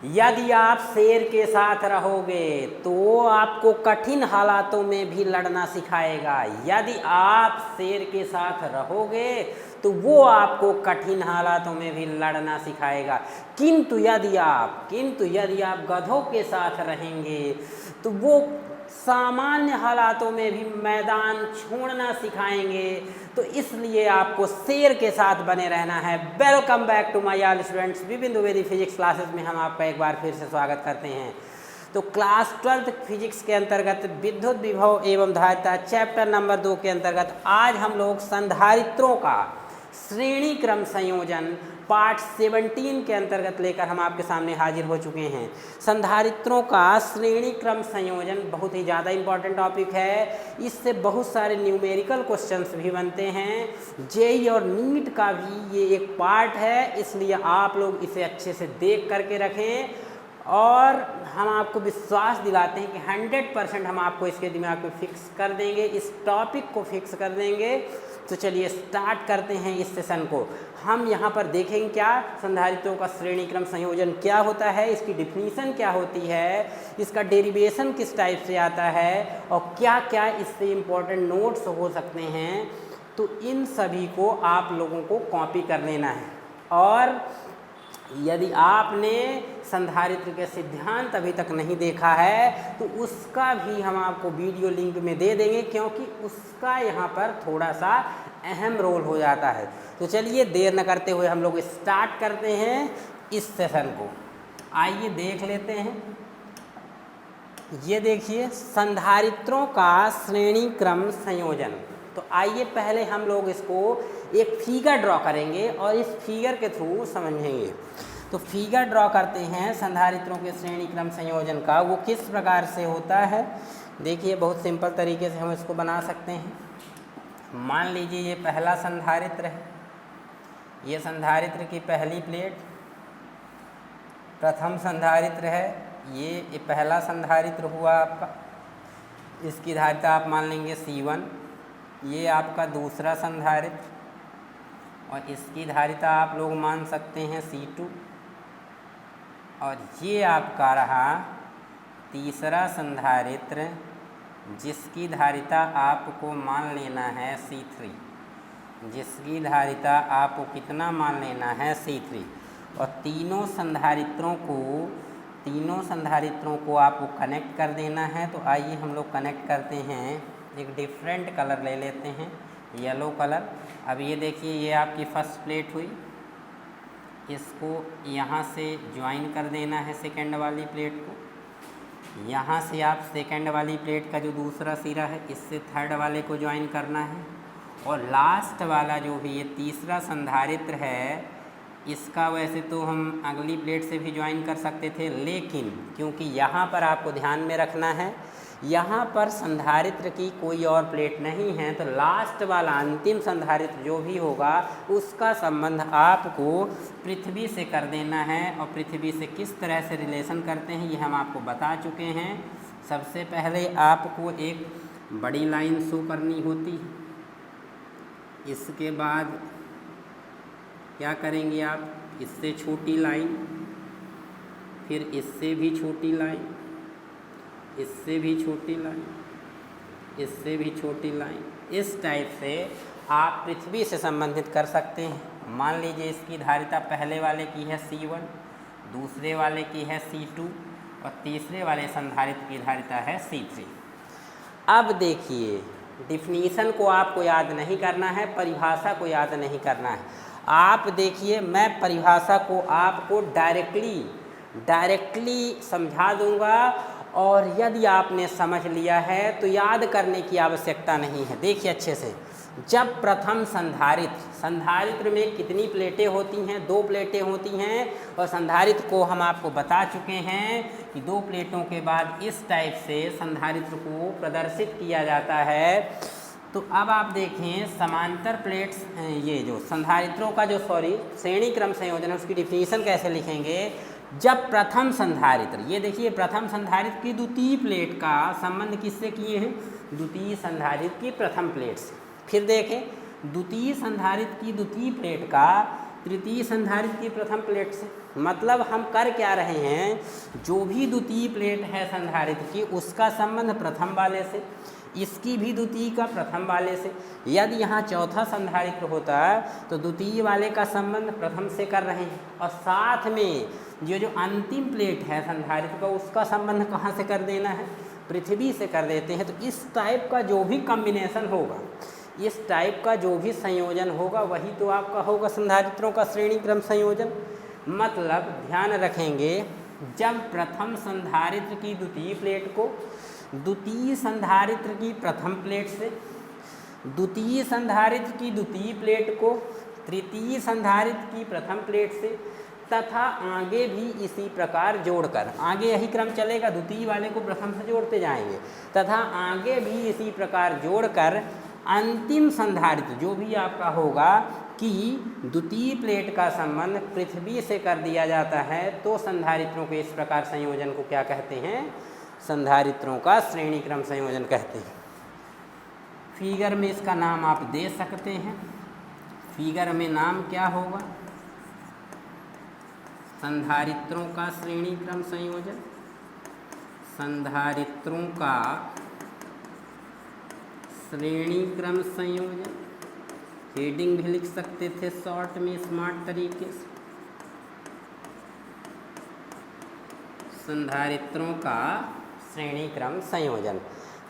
यदि आप शेर के साथ रहोगे तो आपको कठिन हालातों में भी लड़ना सिखाएगा। यदि आप शेर के साथ रहोगे तो वो आपको कठिन हालातों में भी लड़ना सिखाएगा। किंतु यदि आप गधों के साथ रहेंगे तो वो सामान्य हालातों में भी मैदान छोड़ना सिखाएंगे। तो इसलिए आपको शेर के साथ बने रहना है। Welcome back to my all students. विभिन्न द्विवेदी फिजिक्स क्लासेस में हम आपका एक बार फिर से स्वागत करते हैं। तो क्लास 12 फिजिक्स के अंतर्गत विद्युत विभव एवं धारिता चैप्टर नंबर 2 के अंतर्गत आज हम लोग संधारित्रों का श्रेणी क्रम संयोजन पार्ट 17 के अंतर्गत लेकर हम आपके सामने हाजिर हो चुके हैं। संधारित्रों का श्रेणी क्रम संयोजन बहुत ही ज़्यादा इम्पॉर्टेंट टॉपिक है। इससे बहुत सारे न्यूमेरिकल क्वेश्चंस भी बनते हैं। जेईई और नीट का भी ये एक पार्ट है, इसलिए आप लोग इसे अच्छे से देख करके रखें और हम आपको विश्वास दिलाते हैं कि 100% हम आपको इसके दिमाग में फिक्स कर देंगे, इस टॉपिक को फिक्स कर देंगे। तो चलिए स्टार्ट करते हैं इस सेशन को। हम यहाँ पर देखेंगे क्या संधारित्रों का श्रेणी क्रम संयोजन क्या होता है, इसकी डिफिनीशन क्या होती है, इसका डेरिवेशन किस टाइप से आता है और क्या क्या इससे इम्पोर्टेंट नोट्स हो सकते हैं। तो इन सभी को आप लोगों को कॉपी कर लेना है। और यदि आपने संधारित्र के सिद्धांत अभी तक नहीं देखा है तो उसका भी हम आपको वीडियो लिंक में दे देंगे, क्योंकि उसका यहाँ पर थोड़ा सा अहम रोल हो जाता है। तो चलिए देर न करते हुए हम लोग स्टार्ट करते हैं इस सेशन को। आइए देख लेते हैं। ये देखिए संधारित्रों का श्रेणी क्रम संयोजन। तो आइए पहले हम लोग इसको एक फिगर ड्रॉ करेंगे और इस फिगर के थ्रू समझेंगे। तो फिगर ड्रॉ करते हैं संधारित्रों के श्रेणी क्रम संयोजन का। वो किस प्रकार से होता है देखिए, बहुत सिंपल तरीके से हम इसको बना सकते हैं। मान लीजिए ये पहला संधारित्र है, ये संधारित्र की पहली प्लेट प्रथम संधारित्र है। ये पहला संधारित्र हुआ आपका, इसकी धारिता आप मान लेंगे C1। ये आपका दूसरा संधारित्र और इसकी धारिता आप लोग मान सकते हैं C2। और ये आपका रहा तीसरा संधारित्र, जिसकी धारिता आपको मान लेना है C3, जिसकी धारिता आपको कितना मान लेना है C3। और तीनों संधारित्रों को आपको कनेक्ट कर देना है। तो आइए हम लोग कनेक्ट करते हैं। एक डिफरेंट कलर ले लेते हैं, येलो कलर। अब ये देखिए ये आपकी फर्स्ट प्लेट हुई, इसको यहाँ से ज्वाइन कर देना है सेकंड वाली प्लेट को। यहाँ से आप सेकंड वाली प्लेट का जो दूसरा सिरा है इससे थर्ड वाले को ज्वाइन करना है। और लास्ट वाला जो भी ये तीसरा संधारित्र है, इसका वैसे तो हम अगली प्लेट से भी ज्वाइन कर सकते थे, लेकिन क्योंकि यहाँ पर आपको ध्यान में रखना है यहाँ पर संधारित्र की कोई और प्लेट नहीं है, तो लास्ट वाला अंतिम संधारित्र जो भी होगा उसका संबंध आपको पृथ्वी से कर देना है। और पृथ्वी से किस तरह से रिलेशन करते हैं ये हम आपको बता चुके हैं। सबसे पहले आपको एक बड़ी लाइन शो करनी होती है, इसके बाद क्या करेंगे आप, इससे छोटी लाइन, फिर इससे भी छोटी लाइन, इससे भी छोटी लाइन, इससे भी छोटी लाइन। इस टाइप से आप पृथ्वी से संबंधित कर सकते हैं। मान लीजिए इसकी धारिता पहले वाले की है C1, दूसरे वाले की है C2 और तीसरे वाले संधारित्र की धारिता है C3। अब देखिए डिफिनीशन को आपको याद नहीं करना है, परिभाषा को याद नहीं करना है। आप देखिए मैं परिभाषा को आपको डायरेक्टली समझा दूंगा और यदि आपने समझ लिया है तो याद करने की आवश्यकता नहीं है। देखिए अच्छे से, जब प्रथम संधारित्र में कितनी प्लेटें होती हैं, 2 प्लेटें होती हैं। और संधारित्र को हम आपको बता चुके हैं कि 2 प्लेटों के बाद इस टाइप से संधारित्र को प्रदर्शित किया जाता है। तो अब आप देखें समांतर प्लेट्स, ये जो संधारित्रों का जो श्रेणी क्रम संयोजन है उसकी डिफिनीशन कैसे लिखेंगे। जब प्रथम संधारित्र, ये देखिए प्रथम संधारित्र की द्वितीय प्लेट का संबंध किससे किए हैं, द्वितीय संधारित्र की प्रथम प्लेट से। फिर देखें द्वितीय संधारित्र की द्वितीय प्लेट का तृतीय संधारित्र की प्रथम प्लेट से। मतलब हम कर क्या रहे हैं, जो भी द्वितीय प्लेट है संधारित्र की उसका संबंध प्रथम वाले से, इसकी भी द्वितीय का प्रथम वाले से। यदि यहाँ चौथा संधारित्र होता तो द्वितीय वाले का संबंध प्रथम से कर रहे हैं, और साथ में जो अंतिम प्लेट है संधारित्र का उसका संबंध कहाँ से कर देना है, पृथ्वी से कर देते हैं। तो इस टाइप का जो भी कॉम्बिनेशन होगा, इस टाइप का जो भी संयोजन होगा वही तो आपका होगा संधारित्रों का श्रेणी क्रम संयोजन। मतलब ध्यान रखेंगे, जब प्रथम संधारित्र की द्वितीय प्लेट को द्वितीय संधारित्र की प्रथम प्लेट से, द्वितीय संधारित्र की द्वितीय प्लेट को तृतीय संधारित्र की प्रथम प्लेट से, तथा आगे भी इसी प्रकार जोड़कर, आगे यही क्रम चलेगा, द्वितीय वाले को प्रथम से जोड़ते जाएंगे, तथा आगे भी इसी प्रकार जोड़कर अंतिम संधारित्र जो भी आपका होगा कि द्वितीय प्लेट का संबंध पृथ्वी से कर दिया जाता है, तो संधारित्रों के इस प्रकार संयोजन को क्या कहते हैं, संधारित्रों का श्रेणी क्रम संयोजन कहते हैं। फिगर में इसका नाम आप दे सकते हैं। फिगर में नाम क्या होगा, संधारित्रों का श्रेणी क्रम संयोजन। संधारित्रों का श्रेणी क्रम संयोजन, हेडिंग भी लिख सकते थे शॉर्ट में स्मार्ट तरीके से। संधारित्रों का श्रेणी क्रम संयोजन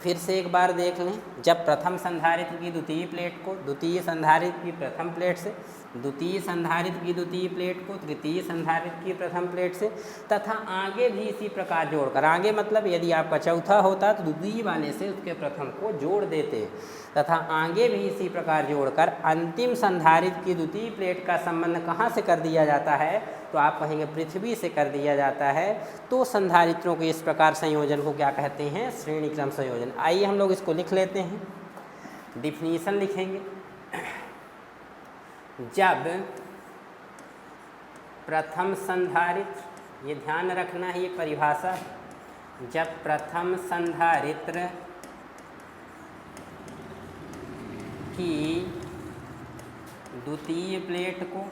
फिर से एक बार देख लें। जब प्रथम संधारित्र की द्वितीय प्लेट को द्वितीय संधारित्र की प्रथम प्लेट से, द्वितीय संधारित्र की द्वितीय प्लेट को तृतीय संधारित्र की प्रथम प्लेट से, तथा आगे भी इसी प्रकार जोड़कर, आगे मतलब यदि आपका चौथा होता तो द्वितीय वाले से उसके प्रथम को जोड़ देते, तथा आगे भी इसी प्रकार जोड़कर अंतिम संधारित्र की द्वितीय प्लेट का संबंध कहाँ से कर दिया जाता है, तो आप कहेंगे पृथ्वी से कर दिया जाता है। तो संधारित्रों के इस प्रकार संयोजन को क्या कहते हैं, श्रेणी क्रम संयोजन। आइए हम लोग इसको लिख लेते हैं, डिफिनीशन लिखेंगे। जब प्रथम संधारित्र, ये ध्यान रखना है ये परिभाषा, जब प्रथम संधारित्र की द्वितीय प्लेट को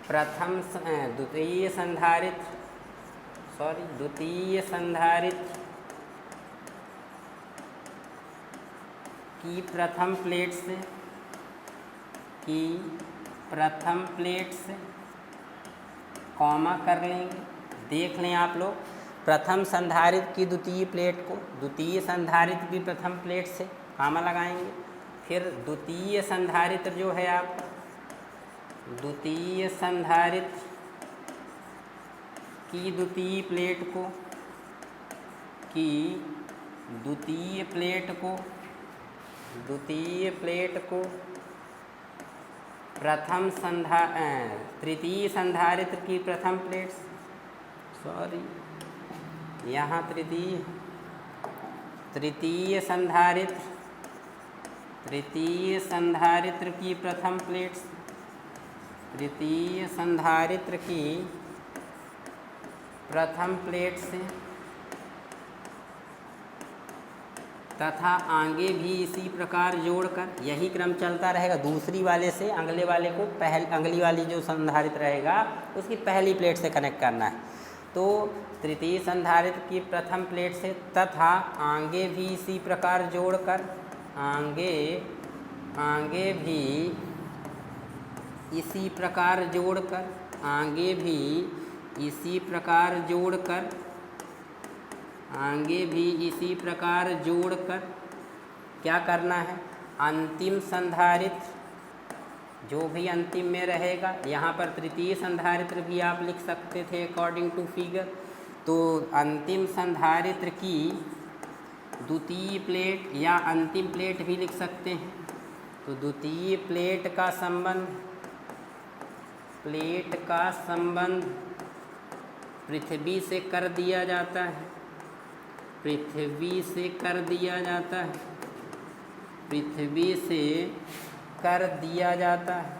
प्रथम द्वितीय संधारित्र की प्रथम प्लेट से कॉमा कर लेंगे। देख लें आप लोग, प्रथम संधारित्र की द्वितीय प्लेट को द्वितीय संधारित्र की प्रथम प्लेट से कॉमा लगाएंगे। फिर द्वितीय संधारित्र जो है आपका, द्वितीय संधारित्र की द्वितीय प्लेट को तृतीय संधारित्र की प्रथम प्लेट, यहाँ तृतीय संधारित्र की प्रथम प्लेट, तृतीय संधारित्र की प्रथम प्लेट से, तथा आगे भी इसी प्रकार जोड़कर, यही क्रम चलता रहेगा। दूसरी वाले से अगले वाले को अगली वाली जो संधारित्र रहेगा उसकी पहली प्लेट से कनेक्ट करना है। तो तृतीय संधारित्र की प्रथम प्लेट से, तथा आगे भी इसी प्रकार जोड़कर, आगे भी इसी प्रकार जोड़कर क्या करना है, अंतिम संधारित्र जो भी अंतिम में रहेगा, यहाँ पर तृतीय संधारित्र भी आप लिख सकते थे अकॉर्डिंग टू फिगर। तो अंतिम संधारित्र की द्वितीय प्लेट या अंतिम प्लेट भी लिख सकते हैं। तो द्वितीय प्लेट का संबंध पृथ्वी से कर दिया जाता है, पृथ्वी से कर दिया जाता है।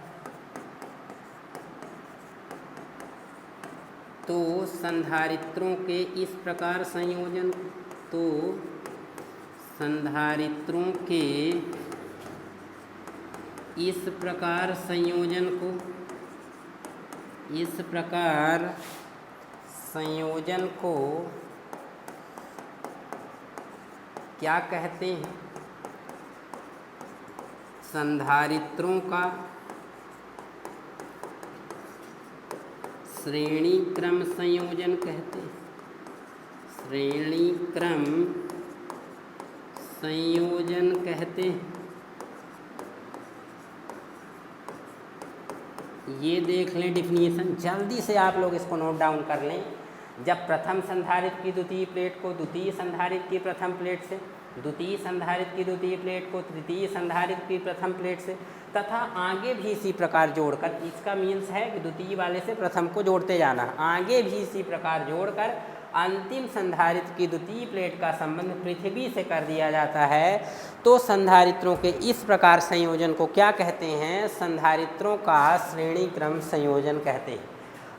संधारित्रों के इस प्रकार संयोजन, तो संधारित्रों के इस प्रकार संयोजन को क्या कहते हैं? संधारित्रों का श्रेणी क्रम संयोजन कहते हैं। श्रेणी क्रम संयोजन कहते हैं। ये देख लें डिफिनीशन, जल्दी से आप लोग इसको नोट डाउन कर लें। जब प्रथम संधारित्र की द्वितीय प्लेट को द्वितीय संधारित्र की प्रथम प्लेट से, द्वितीय संधारित्र की द्वितीय प्लेट को तृतीय संधारित्र की प्रथम प्लेट से तथा आगे भी इसी प्रकार जोड़कर, इसका मीन्स है कि द्वितीय वाले से प्रथम को जोड़ते जाना, आगे भी इसी प्रकार जोड़कर अंतिम संधारित्र की द्वितीय प्लेट का संबंध पृथ्वी से कर दिया जाता है, तो संधारित्रों के इस प्रकार संयोजन को क्या कहते हैं? संधारित्रों का श्रेणी क्रम संयोजन कहते हैं।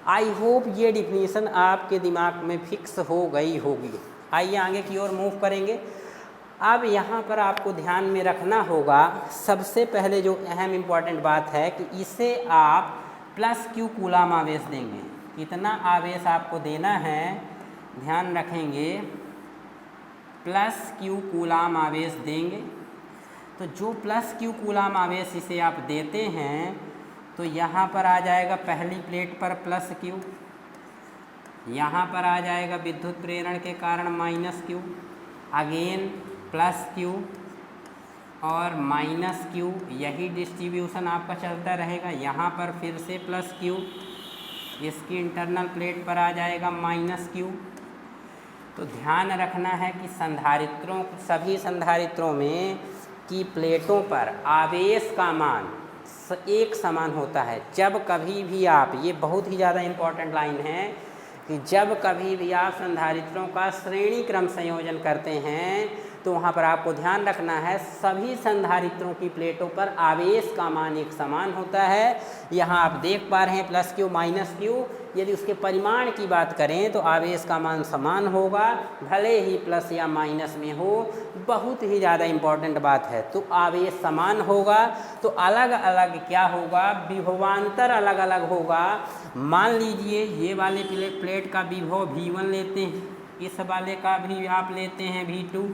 आई होप ये डिफिनीशन आपके दिमाग में फिक्स हो गई होगी। आइए आगे की ओर मूव करेंगे। अब यहाँ पर आपको ध्यान में रखना होगा, सबसे पहले जो अहम इम्पॉर्टेंट बात है कि इसे आप प्लस क्यू कूलाम आवेश देंगे। कितना आवेश आपको देना है, ध्यान रखेंगे, प्लस क्यू कूलाम आवेश देंगे। तो जो प्लस क्यू कूलाम आवेश इसे आप देते हैं तो यहाँ पर आ जाएगा पहली प्लेट पर प्लस क्यू, यहाँ पर आ जाएगा विद्युत प्रेरण के कारण minus Q, again plus Q और माइनस क्यू, यही डिस्ट्रीब्यूशन आपका चलता रहेगा। यहाँ पर फिर से प्लस क्यू, इसकी इंटरनल प्लेट पर आ जाएगा माइनस क्यू। तो ध्यान रखना है कि संधारित्रों, सभी संधारित्रों में की प्लेटों पर आवेश का मान एक समान होता है। जब कभी भी आप, ये बहुत ही ज़्यादा इम्पॉर्टेंट लाइन है कि जब कभी भी आप संधारित्रों का श्रेणी क्रम संयोजन करते हैं तो वहाँ पर आपको ध्यान रखना है सभी संधारित्रों की प्लेटों पर आवेश का मान एक समान होता है। यहाँ आप देख पा रहे हैं प्लस क्यू माइनस क्यू, यदि उसके परिमाण की बात करें तो आवेश का मान समान होगा, भले ही प्लस या माइनस में हो। बहुत ही ज़्यादा इम्पॉर्टेंट बात है। तो आवेश समान होगा तो अलग अलग क्या होगा, विभवांतर अलग अलग होगा। मान लीजिए ये वाले प्लेट का विभव V1 लेते हैं, इस वाले का भी आप लेते हैं V2,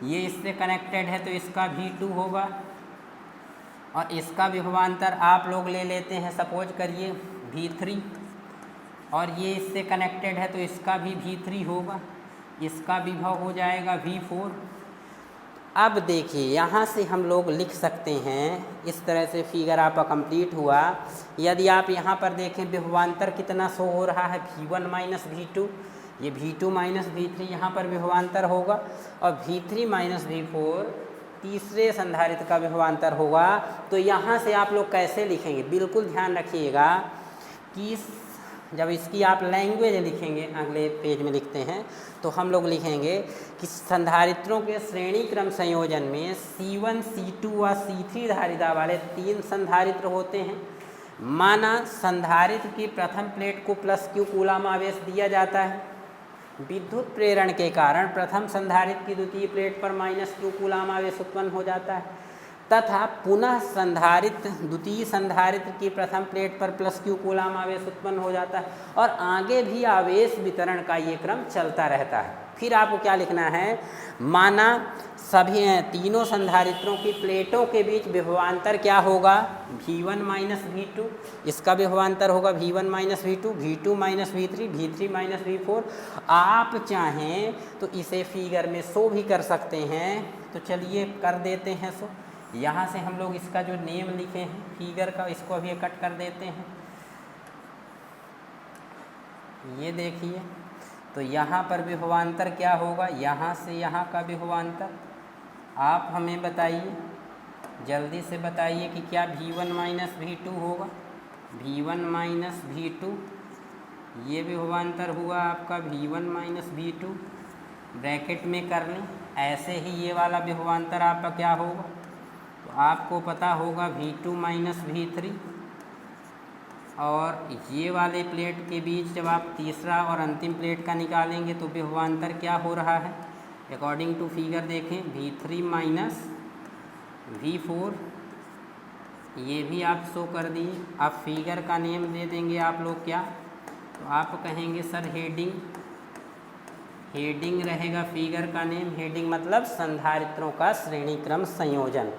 ये इससे कनेक्टेड है तो इसका V2 होगा, और इसका विभवांतर आप लोग ले लेते हैं सपोज करिए V3, और ये इससे कनेक्टेड है तो इसका भी V3 होगा, इसका विभव हो जाएगा V4। अब देखिए यहाँ से हम लोग लिख सकते हैं, इस तरह से फिगर आपका कंप्लीट हुआ। यदि आप यहाँ पर देखें विभवांतर कितना शो हो रहा है, V1 माइनस V2, ये V2 माइनस V3 यहाँ पर विभवांतर होगा, और V3 माइनस V4 तीसरे संधारित्र का विभवांतर होगा। तो यहाँ से आप लोग कैसे लिखेंगे, बिल्कुल ध्यान रखिएगा कि जब इसकी आप लैंग्वेज लिखेंगे, अगले पेज में लिखते हैं, तो हम लोग लिखेंगे कि संधारित्रों के श्रेणी क्रम संयोजन में C1, C2 व C3 धारिता वाले 3 संधारित्र होते हैं। माना संधारित्र की प्रथम प्लेट को प्लस क्यू कूलाम आवेश दिया जाता है, विद्युत प्रेरण के कारण प्रथम संधारित्र की द्वितीय प्लेट पर माइनस क्यू कूलाम आवेश उत्पन्न हो जाता है, तथा पुनः संधारित्र द्वितीय संधारित्र की प्रथम प्लेट पर प्लस क्यू कूलाम आवेश उत्पन्न हो जाता है, और आगे भी आवेश वितरण का ये क्रम चलता रहता है। फिर आपको क्या लिखना है, माना सभी तीनों संधारित्रों की प्लेटों के बीच विभवांतर क्या होगा, V1 माइनस V2, इसका विभवांतर होगा V1 minus V2, V2 minus V3, V3 minus V4। आप चाहें तो इसे फिगर में शो भी कर सकते हैं, तो चलिए कर देते हैं शो। यहाँ से हम लोग इसका जो नेम लिखे हैं फिगर का, इसको अभी कट कर देते हैं। ये देखिए, तो यहाँ पर विभवांतर क्या होगा, यहाँ से यहाँ का विभवांतर आप हमें बताइए, जल्दी से बताइए कि क्या V1 माइनस V2 होगा, V1 माइनस V2, ये विभवांतर हुआ आपका V1 माइनस V2, ब्रैकेट में कर लें। ऐसे ही ये वाला विभवांतर आपका क्या होगा, तो आपको पता होगा V2 माइनस V3, और ये वाले प्लेट के बीच जब आप तीसरा और अंतिम प्लेट का निकालेंगे तो विभवांतर क्या हो रहा है, अकॉर्डिंग टू फिगर देखें V3 माइनस V4, ये भी आप शो कर दिए। अब फिगर का नेम दे देंगे आप लोग क्या, तो आप कहेंगे सर हेडिंग, हेडिंग रहेगा फिगर का नेम। हेडिंग मतलब संधारित्रों का श्रेणी क्रम संयोजन।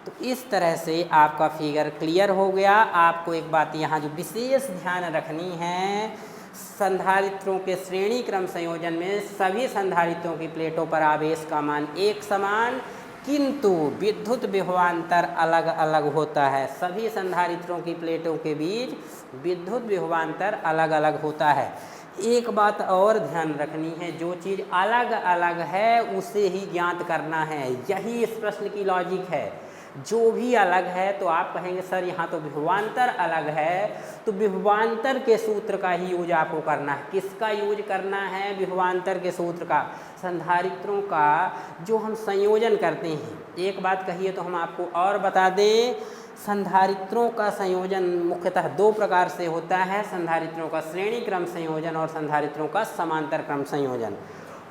तो इस तरह से आपका फिगर क्लियर हो गया। आपको एक बात यहाँ जो विशेष ध्यान रखनी है, संधारित्रों के श्रेणी क्रम संयोजन में सभी संधारित्रों की प्लेटों पर आवेश का मान एक समान, किंतु विद्युत विभवांतर अलग अलग होता है। सभी संधारित्रों की प्लेटों के बीच विद्युत विभवांतर अलग अलग होता है। एक बात और ध्यान रखनी है, जो चीज़ अलग अलग है उसे ही ज्ञात करना है, यही इस प्रश्न की लॉजिक है। जो भी अलग है तो आप कहेंगे सर यहाँ तो विभवांतर अलग है, तो विभवांतर के सूत्र का ही यूज आपको करना है। किसका यूज करना है? विभवांतर के सूत्र का, संधारित्रों का जो हम संयोजन करते हैं। एक बात कहिए तो हम आपको और बता दें, संधारित्रों का संयोजन मुख्यतः दो प्रकार से होता है, संधारित्रों का श्रेणी क्रम संयोजन और संधारित्रों का समांतर क्रम संयोजन।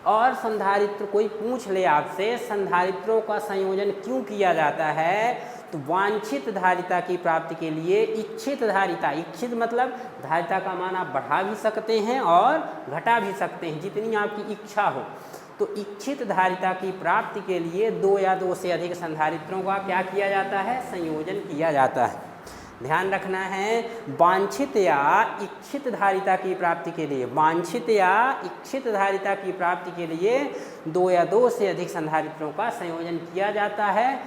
और संधारित्र कोई पूछ ले आपसे संधारित्रों का संयोजन क्यों किया जाता है, तो वांछित धारिता की प्राप्ति के लिए इच्छित धारिता, इच्छित मतलब धारिता का मान आप बढ़ा भी सकते हैं और घटा भी सकते हैं, जितनी आपकी इच्छा हो। तो इच्छित धारिता की प्राप्ति के लिए दो या दो से अधिक संधारित्रों का क्या किया जाता है? संयोजन किया जाता है। ध्यान रखना है, वांछित या इच्छित धारिता की प्राप्ति के लिए, वांछित या इच्छित धारिता की प्राप्ति के लिए दो या दो से अधिक संधारित्रों का संयोजन किया जाता है।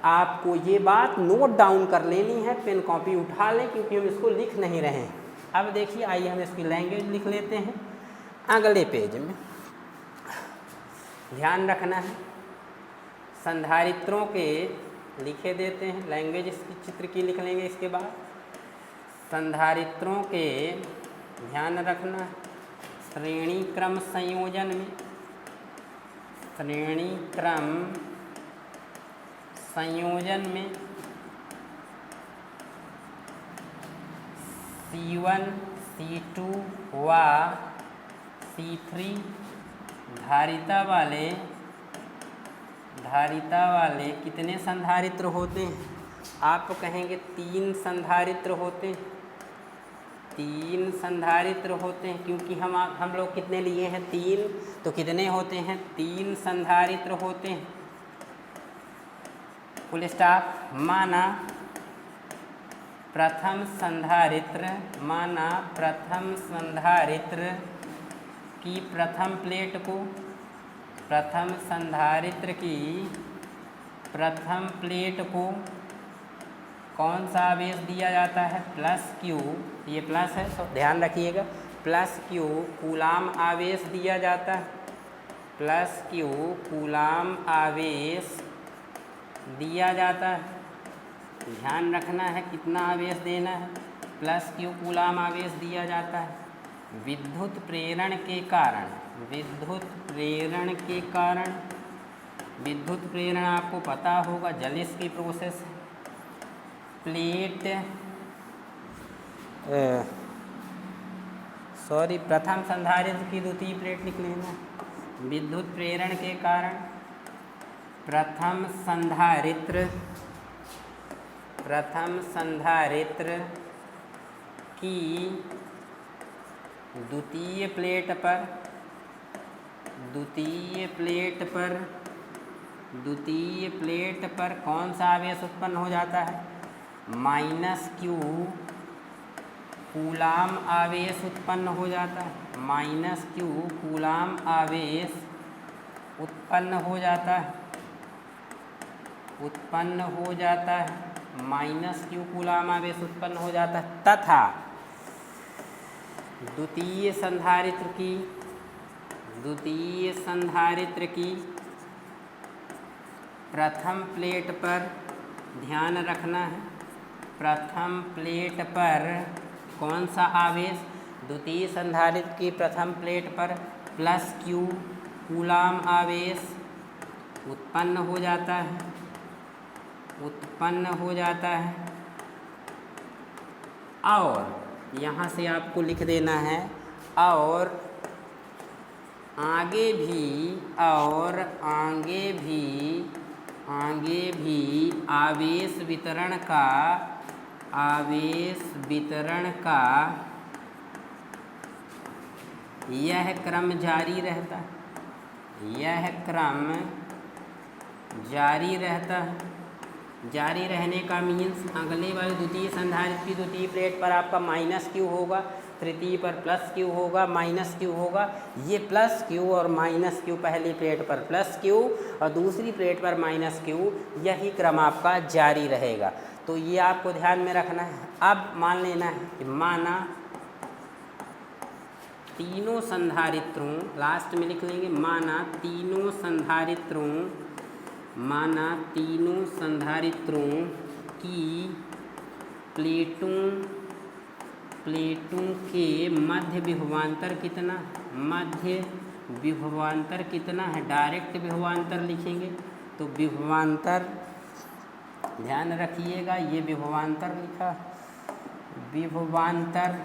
आपको ये बात नोट डाउन कर लेनी है, पेन कॉपी उठा लें, क्योंकि हम इसको लिख नहीं रहे हैं। अब देखिए, आइए हम इसकी लैंग्वेज लिख लेते हैं अगले पेज में। ध्यान रखना है, संधारित्रों के लिखे देते हैं, लैंग्वेज इसकी चित्र की लिख लेंगे। इसके बाद संधारित्रों के ध्यान रखना, श्रेणी क्रम संयोजन में, श्रेणी क्रम संयोजन में C1 C2 व C3 धारिता वाले कितने संधारित्र होते हैं? आप कहेंगे 3 संधारित्र होते हैं, 3 संधारित्र होते हैं, क्योंकि हम लोग कितने लिए हैं? 3, तो कितने होते हैं? 3 संधारित्र होते हैं। Full stop. माना प्रथम संधारित्र, माना प्रथम संधारित्र की प्रथम प्लेट को, प्रथम संधारित्र की प्रथम प्लेट को कौन सा आवेश दिया जाता है? प्लस Q, ये प्लस है तो ध्यान रखिएगा, प्लस Q कूलाम आवेश दिया जाता है, प्लस Q कूलाम आवेश दिया जाता है। ध्यान रखना है कितना आवेश देना है, प्लस Q कूलाम आवेश दिया जाता है। विद्युत प्रेरण के कारण, विद्युत प्रेरण के कारण, विद्युत प्रेरण आपको पता होगा, जलिस की प्रोसेस, प्लेट प्रथम संधारित्र की द्वितीय प्लेट लिख लेना। विद्युत प्रेरण के कारण प्रथम संधारित्र की द्वितीय प्लेट पर कौन सा आवेश उत्पन्न हो जाता है? माइनस Q कूलाम आवेश उत्पन्न हो जाता है, माइनस Q कूलाम आवेश उत्पन्न हो जाता है, माइनस Q कूलाम आवेश उत्पन्न हो जाता है। तथा द्वितीय संधारित्र की प्रथम प्लेट पर ध्यान रखना है, प्रथम प्लेट पर कौन सा आवेश? द्वितीय संधारित्र की प्रथम प्लेट पर प्लस Q कूलाम आवेश उत्पन्न हो जाता है, और यहाँ से आपको लिख देना है, और आगे भी और आगे भी आवेश वितरण का यह क्रम जारी रहता है। यह क्रम जारी रहता है। जारी रहने का मीन्स अगले वाले द्वितीय संधारित्र की द्वितीय प्लेट पर आपका माइनस क्यू होगा, तृतीय पर प्लस क्यू होगा, माइनस क्यू होगा। ये प्लस क्यू और माइनस क्यू, पहली प्लेट पर प्लस क्यू और दूसरी प्लेट पर माइनस क्यू, यही क्रम आपका जारी रहेगा। तो ये आपको ध्यान में रखना है। अब मान लेना है कि माना तीनों संधारित्रों, लास्ट में लिख लेंगे, माना तीनों संधारित्रों की प्लेटों के मध्य विभवांतर कितना है। डायरेक्ट विभवांतर लिखेंगे तो विभवांतर, ध्यान रखिएगा, ये विभवांतर लिखा, विभवांतर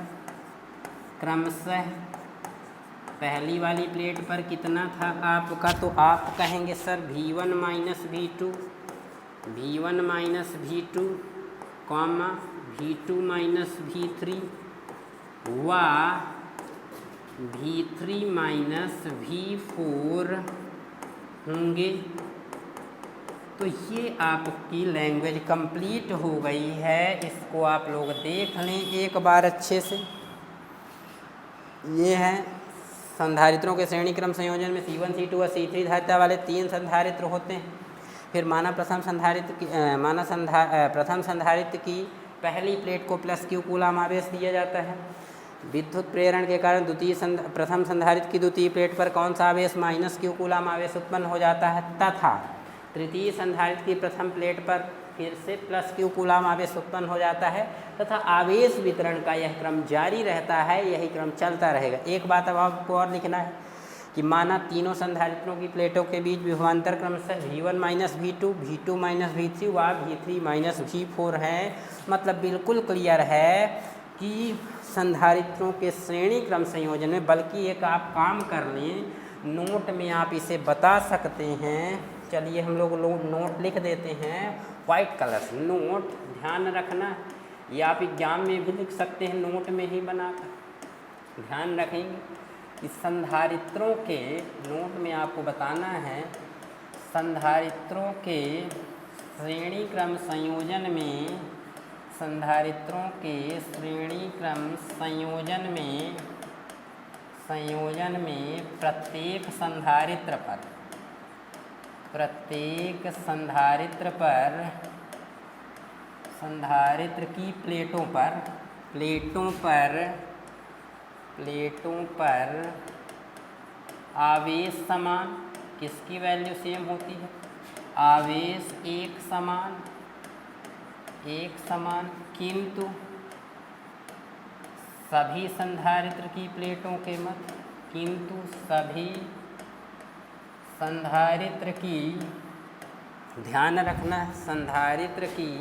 क्रमशः पहली वाली प्लेट पर कितना था आपका, तो आप कहेंगे sir V1 minus V2, V1 minus V2, comma V2 minus V3 व V3 माइनस V4 होंगे। तो ये आपकी लैंग्वेज कंप्लीट हो गई है। इसको आप लोग देख लें एक बार अच्छे से। ये है संधारित्रों के श्रेणी क्रम संयोजन में C1, C2 और C3 धारिता वाले 3 संधारित्र होते हैं। फिर माना प्रथम संधारित्र की पहली प्लेट को प्लस क्यू कूलाम आवेश दिया जाता है। विद्युत प्रेरण के कारण प्रथम संधारित्र की द्वितीय प्लेट पर कौन सा आवेश, माइनस क्यू कूलाम आवेश उत्पन्न हो जाता है, तथा तृतीय संधारित्र की प्रथम प्लेट पर फिर से प्लस क्यू कूलाम आवेश उत्पन्न हो जाता है, तथा आवेश वितरण का यह क्रम जारी रहता है। यही क्रम चलता रहेगा। एक बात अब आपको और लिखना है कि माना तीनों संधारित्रों की प्लेटों के बीच विभवांतर क्रमशः V1 minus V2, V2 minus V3 व V3 माइनस V4 है। मतलब बिल्कुल क्लियर है कि संधारित्रों के श्रेणी क्रम संयोजन में, बल्कि एक आप काम कर लें, नोट में आप इसे बता सकते हैं। चलिए हम लोग नोट लिख देते हैं वाइट कलर से। नोट ध्यान रखना, या आप एग्जाम में भी लिख सकते हैं नोट में ही बनाकर। ध्यान रखेंगे कि संधारित्रों के, नोट में आपको बताना है, संधारित्रों के श्रेणी क्रम संयोजन में, संधारित्रों के श्रेणी क्रम संयोजन में प्रत्येक संधारित्र की प्लेटों पर आवेश समान, किसकी वैल्यू सेम होती है, आवेश एक समान, किंतु सभी संधारित्र की प्लेटों के मध्य, किंतु सभी संधारित्र की, ध्यान रखना है, संधारित्र की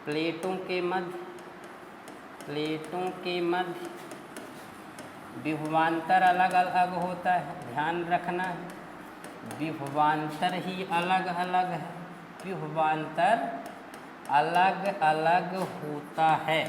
प्लेटों के मध्य विभवांतर अलग अलग होता है। ध्यान रखना है, विभवांतर ही अलग अलग है, विभवांतर अलग अलग होता है।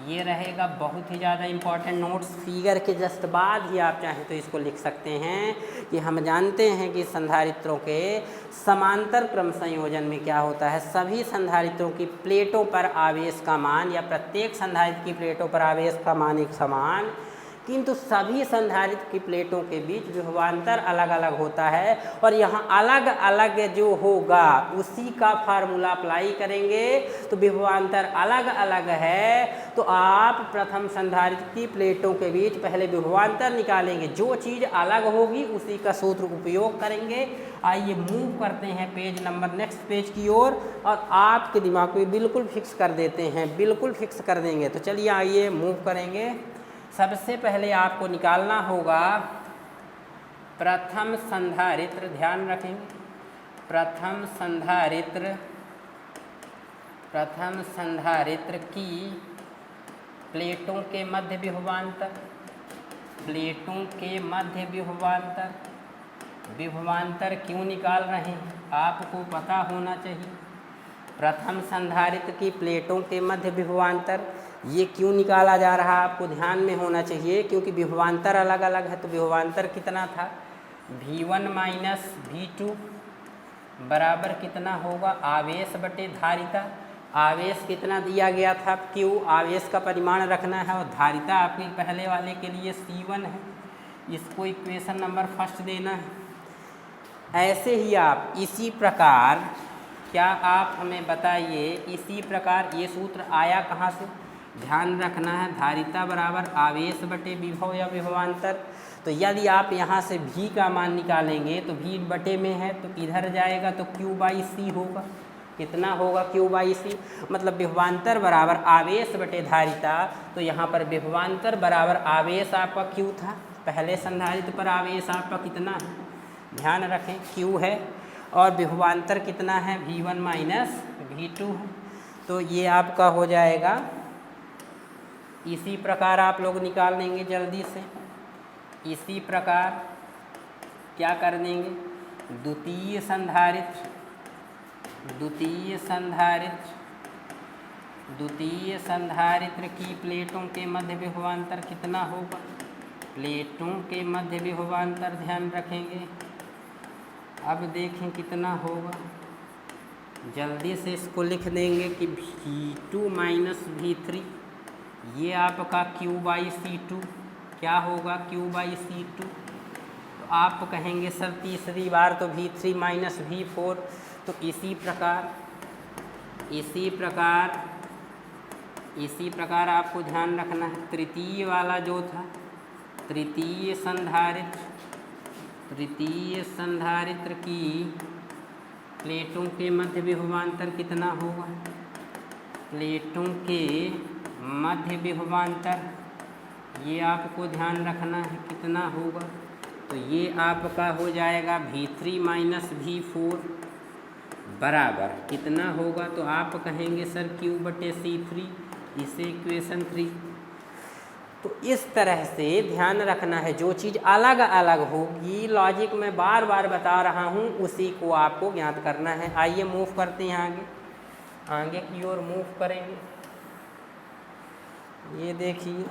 ये रहेगा बहुत ही ज़्यादा इम्पॉर्टेंट नोट्स। फिगर के जस्ट बाद ही आप चाहें तो इसको लिख सकते हैं कि हम जानते हैं कि संधारित्रों के समांतर क्रम संयोजन में क्या होता है, सभी संधारित्रों की प्लेटों पर आवेश का मान, या प्रत्येक संधारित्र की प्लेटों पर आवेश का मान एक समान, किंतु सभी संधारित्र की प्लेटों के बीच विभवांतर अलग अलग होता है। और यहाँ अलग अलग जो होगा उसी का फार्मूला अप्लाई करेंगे। तो विभवांतर अलग अलग है तो आप प्रथम संधारित्र की प्लेटों के बीच पहले विभवांतर निकालेंगे, जो चीज़ अलग होगी उसी का सूत्र उपयोग करेंगे। आइए मूव करते हैं पेज नंबर नेक्स्ट पेज की ओर, और आपके दिमाग में बिल्कुल फिक्स कर देते हैं, बिल्कुल फिक्स कर देंगे। तो चलिए आइए मूव करेंगे। सबसे पहले आपको निकालना होगा प्रथम संधारित्र, ध्यान रखेंगे, प्रथम संधारित्र की प्लेटों के मध्य विभवांतर, प्लेटों के मध्य विभवांतर, विभवांतर क्यों निकाल रहे हैं आपको पता होना चाहिए। प्रथम संधारित्र की प्लेटों के मध्य विभवांतर ये क्यों निकाला जा रहा है आपको ध्यान में होना चाहिए, क्योंकि विभवांतर अलग अलग है। तो विभवांतर कितना था, V1 माइनस V2 बराबर कितना होगा, आवेश बटे धारिता। आवेश कितना दिया गया था, Q, आवेश का परिमाण रखना है, और धारिता आपके पहले वाले के लिए C1 है। इसको इक्वेशन नंबर फर्स्ट देना है। ऐसे ही आप इसी प्रकार, क्या आप हमें बताइए, इसी प्रकार ये सूत्र आया कहाँ से, ध्यान रखना है, धारिता बराबर आवेश बटे विभव या विभवांतर। तो यदि आप यहाँ से V का मान निकालेंगे तो V बटे में है तो इधर जाएगा तो Q/C होगा। कितना होगा Q/C, मतलब विभवांतर बराबर आवेश बटे धारिता। तो यहाँ पर विभवांतर बराबर आवेश आपका Q था, पहले संधारित्र पर आवेश आपका कितना है, ध्यान रखें Q है, और विभवांतर कितना है, V1 माइनस V2 है। तो ये आपका हो जाएगा। इसी प्रकार आप लोग निकाल लेंगे जल्दी से। इसी प्रकार क्या कर देंगे, द्वितीय संधारित्र, द्वितीय संधारित्र की प्लेटों के मध्य विभवांतर कितना होगा, प्लेटों के मध्य विभवांतर ध्यान रखेंगे। अब देखें कितना होगा, जल्दी से इसको लिख देंगे कि V2 माइनस V3, ये आपका Q/C2 क्या होगा, Q/C2। तो आप कहेंगे सर तीसरी बार तो V3 माइनस V4। तो इसी प्रकार आपको ध्यान रखना है। तृतीय वाला जो था, तृतीय संधारित्र की प्लेटों के मध्य विभवांतर कितना होगा, प्लेटों के मध्य विभवांतर ये आपको ध्यान रखना है कितना होगा। तो ये आपका हो जाएगा V3 माइनस V4 बराबर कितना होगा, तो आप कहेंगे सर Q/C3, इसे इक्वेशन 3। तो इस तरह से ध्यान रखना है, जो चीज़ अलग अलग होगी, लॉजिक में बार बार बता रहा हूँ, उसी को आपको ज्ञात करना है। आइए मूव करते हैं आगे की ओर मूव करेंगे। ये देखिए,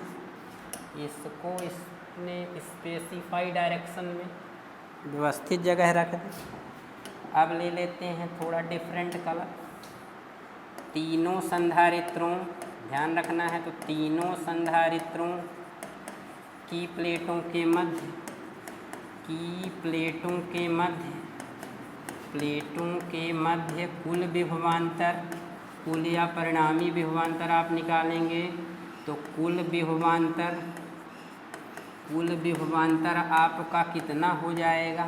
इसको इसने स्पेसिफाई डायरेक्शन में व्यवस्थित जगह रख दी। अब ले लेते हैं थोड़ा डिफरेंट कलर। तीनों संधारित्रों, ध्यान रखना है, तो तीनों संधारित्रों की प्लेटों के मध्य कुल विभवांतर, कुल या परिणामी विभवांतर आप निकालेंगे तो कुल विभवांतर आपका कितना हो जाएगा,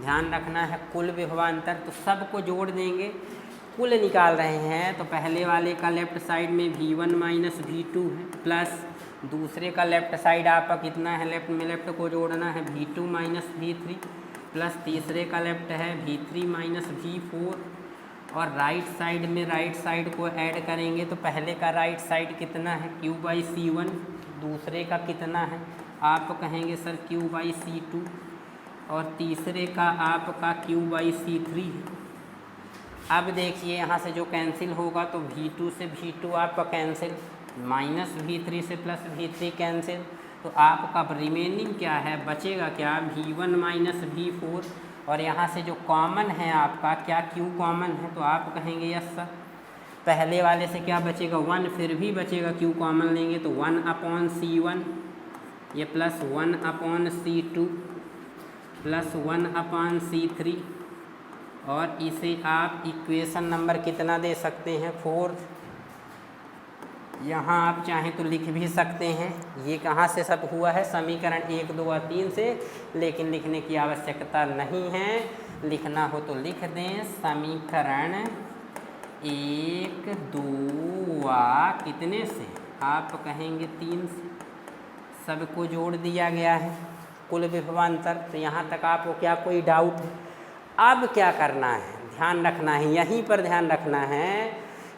ध्यान रखना है। कुल विभवांतर तो सबको जोड़ देंगे, कुल निकाल रहे हैं। तो पहले वाले का लेफ्ट साइड में V1 माइनस V2 है, प्लस दूसरे का लेफ्ट साइड आपका कितना है, लेफ्ट में लेफ्ट को जोड़ना है V2 माइनस V3, प्लस तीसरे का लेफ्ट है V3 माइनस V4, और राइट साइड में राइट साइड को ऐड करेंगे तो पहले का राइट साइड कितना है, Q/C1, दूसरे का कितना है, आप कहेंगे सर Q/C2, और तीसरे का आपका Q/C3 है। अब देखिए यहाँ से जो कैंसिल होगा तो V2 से V2 आपका कैंसिल, माइनस V3 से प्लस V3 कैंसिल, तो आपका रिमेनिंग क्या है, बचेगा क्या, V1 माइनस V4, और यहाँ से जो कॉमन है आपका क्या, Q कॉमन है, तो आप कहेंगे यस सर। पहले वाले से क्या बचेगा, 1, फिर भी बचेगा, Q कॉमन लेंगे तो 1/C1, ये प्लस 1/C2 प्लस 1/C3, और इसे आप इक्वेशन नंबर कितना दे सकते हैं, 4। यहाँ आप चाहें तो लिख भी सकते हैं। ये कहाँ से सब हुआ है, समीकरण 1, 2 और 3 से, लेकिन लिखने की आवश्यकता नहीं है। लिखना हो तो लिख दें, समीकरण 1, 2 व कितने से, आप कहेंगे 3 से, सबको जोड़ दिया गया है कुल विभवांतर। तो यहाँ तक आपको क्या कोई डाउट है? अब क्या करना है, ध्यान रखना है, यहीं पर ध्यान रखना है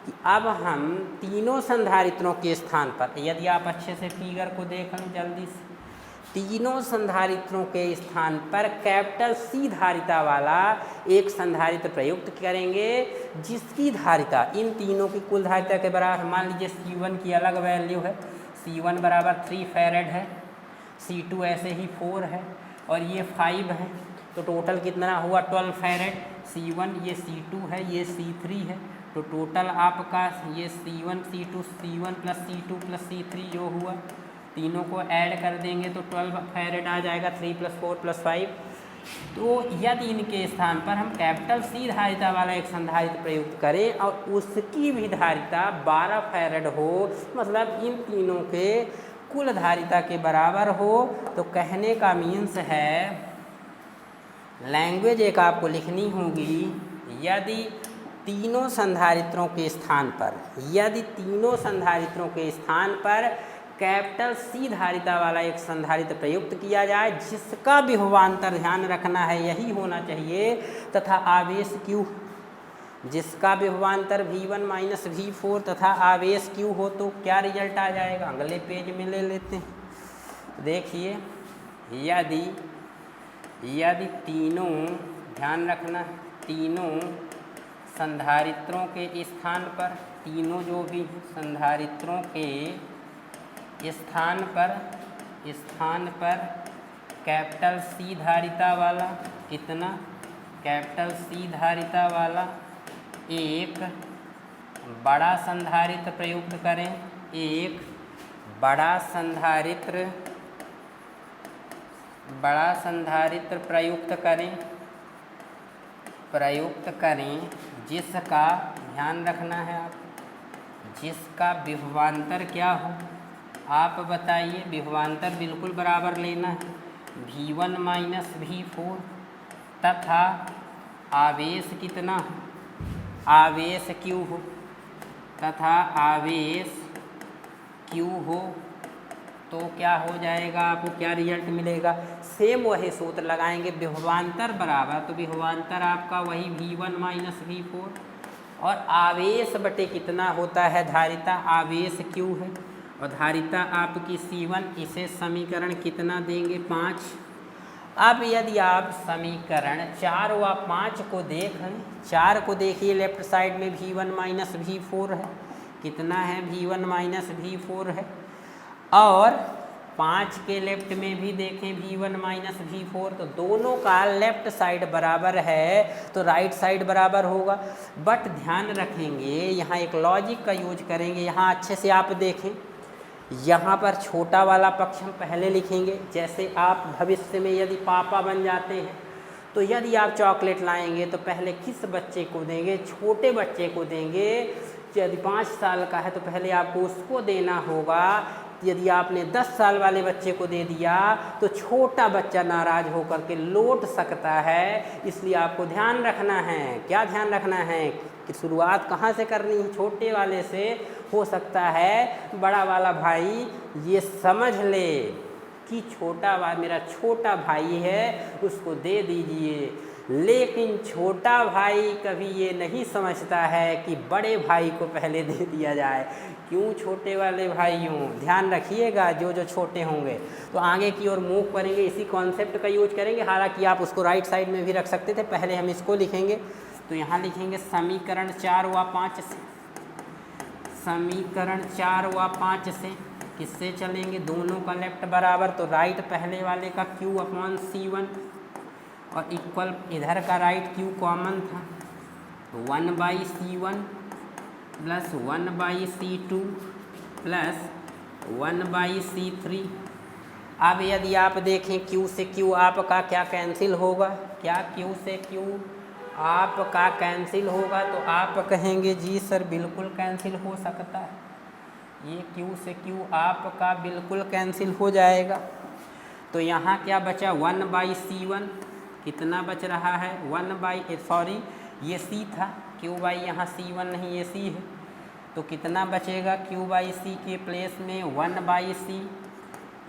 कि अब हम तीनों संधारित्रों के स्थान पर, यदि आप अच्छे से फिगर को देख लें जल्दी से, तीनों संधारित्रों के स्थान पर कैपिटल C धारिता वाला एक संधारित्र प्रयुक्त करेंगे जिसकी धारिता इन तीनों की कुल धारिता के बराबर। मान लीजिए C1 की अलग वैल्यू है, C1 बराबर 3 फैरेड है, C2 ऐसे ही 4 है और ये 5 है, तो टोटल कितना हुआ 12 फैरेड। C1 ये C2 है, ये C3 है, तो टोटल आपका ये C1 C2 C1 plus C2 plus C3 जो हुआ, तीनों को ऐड कर देंगे तो 12 फैरेड आ जाएगा, 3 प्लस 4 प्लस 5। तो यदि इनके स्थान पर हम कैपिटल C धारिता वाला एक संधारित्र प्रयुक्त करें और उसकी भी धारिता 12 फैरेड हो, मतलब इन तीनों के कुल धारिता के बराबर हो, तो कहने का मीन्स है लैंग्वेज एक आपको लिखनी होगी, यदि तीनों संधारित्रों के स्थान पर कैपिटल C धारिता वाला एक संधारित्र प्रयुक्त किया जाए जिसका विभवांतर ध्यान रखना है यही होना चाहिए तथा आवेश Q, जिसका विभवांतर V1 माइनस V4 तथा आवेश Q हो, तो क्या रिजल्ट आ जाएगा अगले पेज में ले लेते हैं। देखिए यदि तीनों, ध्यान रखना, तीनों संधारित्रों के स्थान पर, तीनों जो भी संधारित्रों के स्थान पर कैपिटल C धारिता वाला, कितना कैपिटल C धारिता वाला एक बड़ा संधारित्र प्रयुक्त करें, एक बड़ा संधारित्र प्रयुक्त करें जिसका, ध्यान रखना है आप, जिसका विभवांतर क्या हो, आप बताइए, विभवांतर बिल्कुल बराबर लेना है, V1 माइनस V4 तथा आवेश कितना, आवेश Q हो, तथा आवेश Q हो, तो क्या हो जाएगा, आपको क्या रिजल्ट मिलेगा। सेम वही सूत्र लगाएंगे, विभवांतर बराबर, तो विभवांतर आपका वही V1 माइनस V4 और आवेश बटे कितना होता है धारिता, आवेश Q है और धारिता आपकी C1, इसे समीकरण कितना देंगे 5। अब यदि आप समीकरण 4 व 5 को देखें, 4 को देखिए लेफ्ट साइड में V1 माइनस V4 है, कितना है V1 माइनस V4 है, और 5 के लेफ्ट में भी देखें V1 माइनस V4, तो दोनों का लेफ्ट साइड बराबर है तो राइट साइड बराबर होगा। बट ध्यान रखेंगे, यहाँ एक लॉजिक का यूज करेंगे, यहाँ अच्छे से आप देखें, यहाँ पर छोटा वाला पक्ष हम पहले लिखेंगे। जैसे आप भविष्य में यदि पापा बन जाते हैं तो यदि आप चॉकलेट लाएंगे तो पहले किस बच्चे को देंगे, छोटे बच्चे को देंगे। यदि 5 साल का है तो पहले आपको उसको देना होगा। यदि आपने 10 साल वाले बच्चे को दे दिया तो छोटा बच्चा नाराज़ होकर के लौट सकता है। इसलिए आपको ध्यान रखना है, क्या ध्यान रखना है कि शुरुआत कहाँ से करनी है, छोटे वाले से। हो सकता है बड़ा वाला भाई ये समझ ले कि मेरा छोटा भाई है, उसको दे दीजिए, लेकिन छोटा भाई कभी ये नहीं समझता है कि बड़े भाई को पहले दे दिया जाए। क्यों छोटे वाले भाइयों, ध्यान रखिएगा, जो छोटे होंगे तो आगे की ओर मूव करेंगे, इसी कॉन्सेप्ट का यूज करेंगे। हालांकि आप उसको राइट साइड में भी रख सकते थे, पहले हम इसको लिखेंगे। तो यहाँ लिखेंगे समीकरण 4 व 5 से, समीकरण 4 व 5 से किससे चलेंगे, दोनों का लेफ्ट बराबर, तो राइट पहले वाले का Q/C1 और इक्वल इधर का राइट Q कॉमन था, तो 1/C1 plus 1/C2 plus 1/C3। अब यदि आप देखें Q से Q आपका क्या कैंसिल होगा, क्या Q से Q आपका कैंसिल होगा, तो आप कहेंगे जी सर बिल्कुल कैंसिल हो सकता है, ये Q से Q आपका बिल्कुल कैंसिल हो जाएगा। तो यहाँ क्या बचा 1/C1, कितना बच रहा है ये C था, Q/ यहाँ C1 नहीं ये C है, तो कितना बचेगा Q/C के प्लेस में 1/C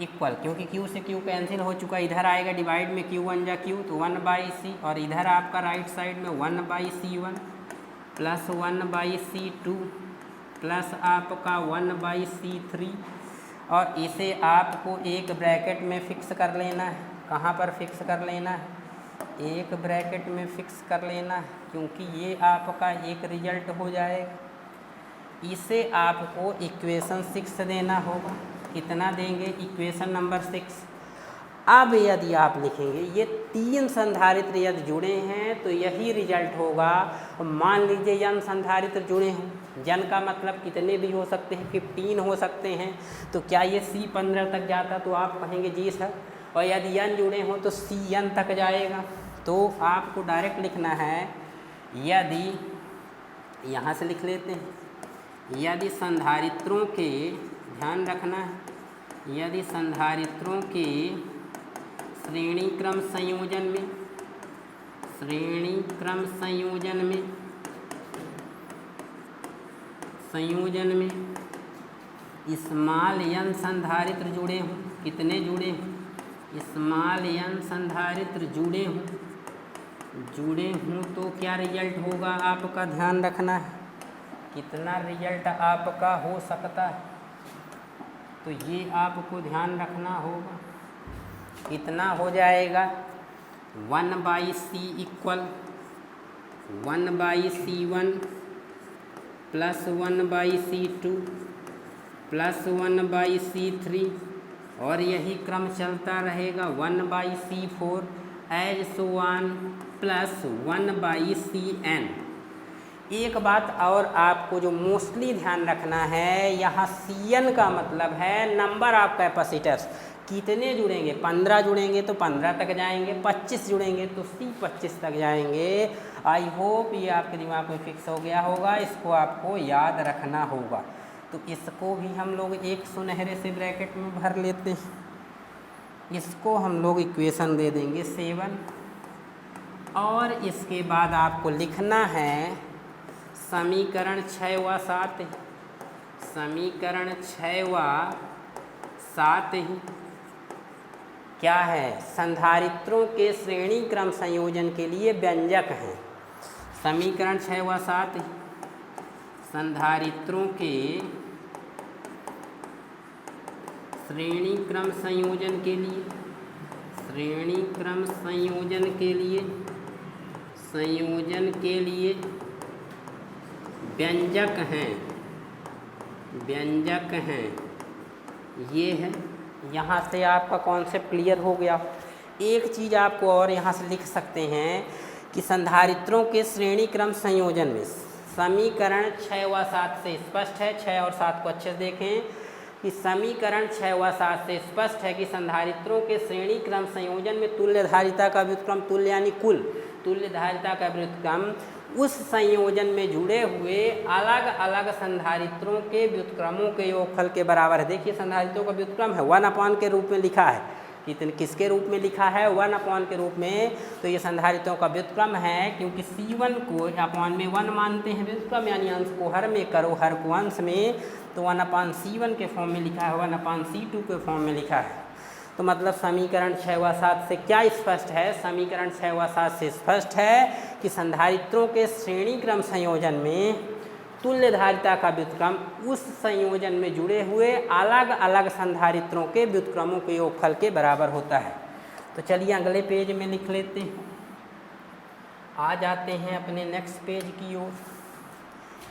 इक्वल, क्योंकि Q से Q कैंसिल हो चुका, इधर आएगा डिवाइड में Q1 जा Q, तो 1/C और इधर आपका राइट साइड में 1/C1 प्लस 1/C2 प्लस आपका 1/C3। और इसे आपको एक ब्रैकेट में फिक्स कर लेना है। कहाँ पर फिक्स कर लेना है? एक ब्रैकेट में फिक्स कर लेना है, क्योंकि ये आपका एक रिजल्ट हो जाएगा। इसे आपको इक्वेशन 6 देना होगा। कितना देंगे? Equation number 6। अब यदि आप लिखेंगे ये 3 संधारित्र यदि जुड़े हैं तो यही रिजल्ट होगा। मान लीजिए n संधारित्र जुड़े हों, जन का मतलब कितने भी हो सकते हैं, 15 हो सकते हैं, तो क्या ये C15 तक जाता? तो आप कहेंगे जी सर। और यदि n जुड़े हों तो Cn तक जाएगा। तो आपको डायरेक्ट लिखना है, यदि यहाँ से लिख लेते हैं, यदि संधारित्रों के, ध्यान रखना है, यदि संधारित्रों के श्रेणी क्रम संयोजन में, श्रेणी क्रम संयोजन में स्मॉल n संधारित्र जुड़े हों, कितने जुड़े हों? स्मॉल n संधारित्र जुड़े हों तो क्या रिजल्ट होगा आपका? ध्यान रखना है, कितना रिजल्ट आपका हो सकता है, तो ये आपको ध्यान रखना होगा। कितना हो जाएगा? 1/c equal 1/c1 plus 1/c2 plus 1/c3, और यही क्रम चलता रहेगा 1/c4 as so on plus 1/cn। एक बात और आपको जो मोस्टली ध्यान रखना है, यहाँ Cn का मतलब है नंबर ऑफ कैपेसिटर्स। कितने जुड़ेंगे? 15 जुड़ेंगे तो 15 तक जाएंगे, 25 जुड़ेंगे तो C25 तक जाएंगे। आई होप ये आपके दिमाग में फिक्स हो गया होगा, इसको आपको याद रखना होगा। तो इसको भी हम लोग एक सुनहरे से ब्रैकेट में भर लेते हैं। इसको हम लोग इक्वेशन दे देंगे 7, और इसके बाद आपको लिखना है समीकरण 6 व 7, समीकरण 6 व 7 ही क्या है? संधारित्रों के श्रेणी क्रम संयोजन के लिए व्यंजक हैं। समीकरण 6 व 7 ही संधारित्रों के श्रेणी क्रम संयोजन के लिए, श्रेणी क्रम संयोजन के लिए व्यंजक हैं। ये है। यहाँ से आपका कॉन्सेप्ट क्लियर हो गया। एक चीज़ आपको और यहाँ से लिख सकते हैं कि संधारित्रों के श्रेणी क्रम संयोजन में समीकरण 6 व 7 से स्पष्ट है। 6 और 7 को अच्छे से देखें कि समीकरण 6 व 7 से स्पष्ट है कि संधारित्रों के श्रेणी क्रम संयोजन में तुल्य धारिता का व्युत्क्रम, तुल्य यानी कुल, तुल्य धारिता का व्युत्क्रम उस संयोजन में जुड़े हुए अलग अलग संधारित्रों के व्युत्क्रमों के योगफल के बराबर है। देखिए संधारित्रों का व्युत्क्रम है 1 के रूप में लिखा है। किसके रूप में लिखा है? 1 के रूप में। तो ये संधारित्रों का व्युत्क्रम है, क्योंकि C1 को अपॉन में 1 मानते हैं व्युत्क्रम, यानी अंश को हर में करो, हर को अंश में, तो 1/C1 के फॉर्म में लिखा है, 1/C2 के फॉर्म में लिखा है। तो मतलब समीकरण 6 व 7 से क्या स्पष्ट है? समीकरण 6 व 7 से स्पष्ट है कि संधारित्रों के श्रेणी क्रम संयोजन में तुल्य धारिता का व्युत्क्रम उस संयोजन में जुड़े हुए अलग अलग संधारित्रों के व्युत्क्रमों के योगफल के बराबर होता है। तो चलिए अगले पेज में लिख लेते हैं। आ जाते हैं अपने नेक्स्ट पेज की ओर।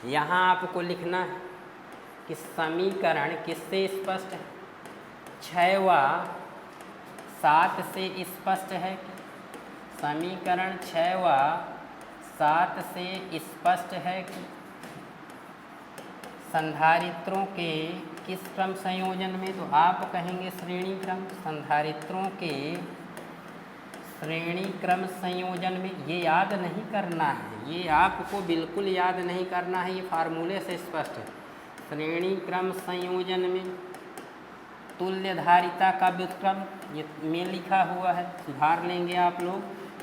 यहाँ आपको लिखना है कि समीकरण किससे स्पष्ट है? 6 व 7 से स्पष्ट है। समीकरण 6 व 7 से स्पष्ट है कि संधारित्रों के किस क्रम संयोजन में? तो आप कहेंगे श्रेणी क्रम। संधारित्रों के श्रेणी क्रम संयोजन में, ये याद नहीं करना है, ये आपको बिल्कुल याद नहीं करना है, ये फार्मूले से स्पष्ट है। श्रेणी क्रम संयोजन में तुल्य धारिता का व्युत्क्रम, ये में लिखा हुआ है, सुधार लेंगे आप लोग।